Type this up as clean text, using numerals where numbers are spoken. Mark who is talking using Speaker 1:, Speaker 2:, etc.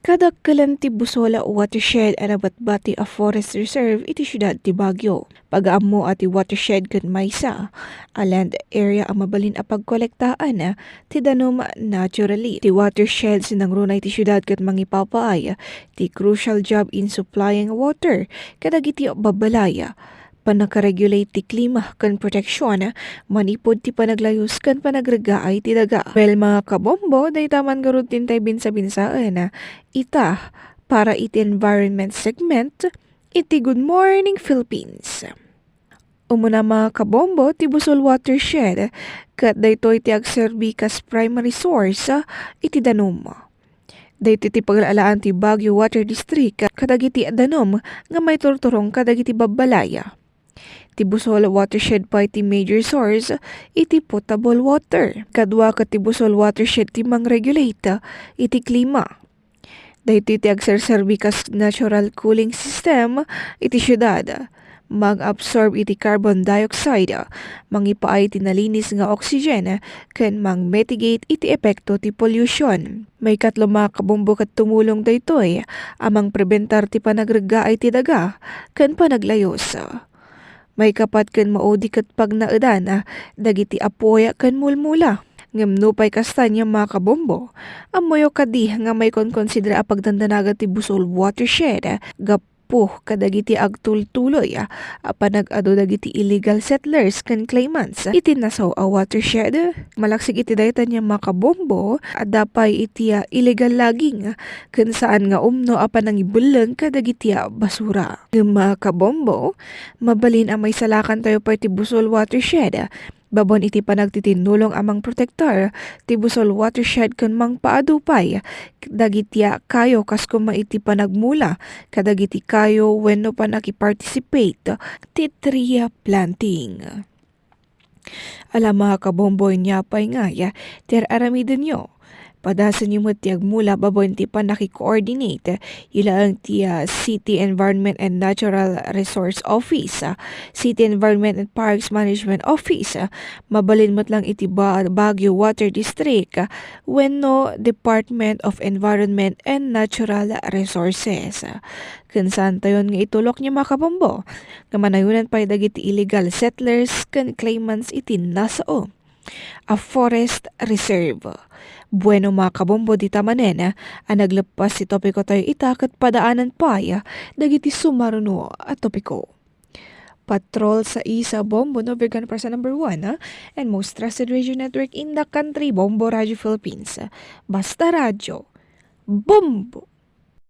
Speaker 1: Kadagkalan ti Busola watershed anabatbati a forest reserve iti syudad ti Baguio. Pagaammo ati watershed ken maysa, a land area ang mabalin a pagkolektaan ti danom naturally. Ti watershed sinangrunay ti syudad ket mangipapaay ti crucial job in supplying water kadagiti babalaya panakaregulate ti klima kan proteksyon manipod ti panaglayos kan panagregaay ti daga. Well mga kabombo, day taman garud tintay binsa-binsaan ita para iti environment segment iti Good Morning Philippines. Umuna mga kabombo, ti Busol watershed kat daytoy ti agserbi kas primary source iti danom. Dayto ti paglalaan ti Baguio Water District kadagiti danom nga may turturong kadagiti babalaya. Ti Busol watershed pa iti major source iti potable water. Kadwa ket ti Busol watershed ti mang-regulate iti klima. Dayto iti agserserbi kas natural cooling system iti syudad. Mag-absorb iti carbon dioxide, mangipaay ti nalinis nga oxygen, ken mang-mitigate iti epekto ti pollution. May katlo mga kabombo ket tumulong daytoy amang prebentar ti panagregaay ti daga, ken panaglayos. May kapat ken maudi ket pagnaedan dagiti apoy ken mulmula. Ngem nupay kastanya mga kabombo, amoyo kadi nga may konsidera a pagdandanagan ti Busol watershed gapo kadagiti agtultuloy panag-adu dagiti illegal settlers ken claimants iti nasaw a watershed. Malaksig iti daytan niya mga kabombo dapay iti illegal logging ken saan nga umno a panangibuleng kadagiti basura. Ngem mga kabombo, mabalin ang may salakan tayo pa iti Busol watershed. Babon iti panagtitinulong amang protektor ti Busol watershed ken mangpaadupay dagiti kayo kas kuma iti panagmula kadagiti kayo wenno pa nakiparticipate ti tree planting. Alam mga kabomboy niya pa'y nga ter aramidin nyo. Padasan niyo mo tiyag mula babon ti pa nakikoordinate ilang ti City Environment and Natural Resource Office, City Environment and Parks Management Office, mabalin mo't lang iti Baguio Water District, wenno Department of Environment and Natural Resources. Kansan tayon nga itulok niya mga kabombo, nga manayunan pa dagiti illegal settlers kan claimants iti nasao. A forest reserve. Bueno mga kabombo di tamanen naglepas si topiko tayo itakat padaanan pa dagiti sumaruno at topiko. Patrol sa isa Bombo no Vegan Person number 1 and most trusted radio network in the country, Bombo Radio Philippines. Basta Radio. Bombo!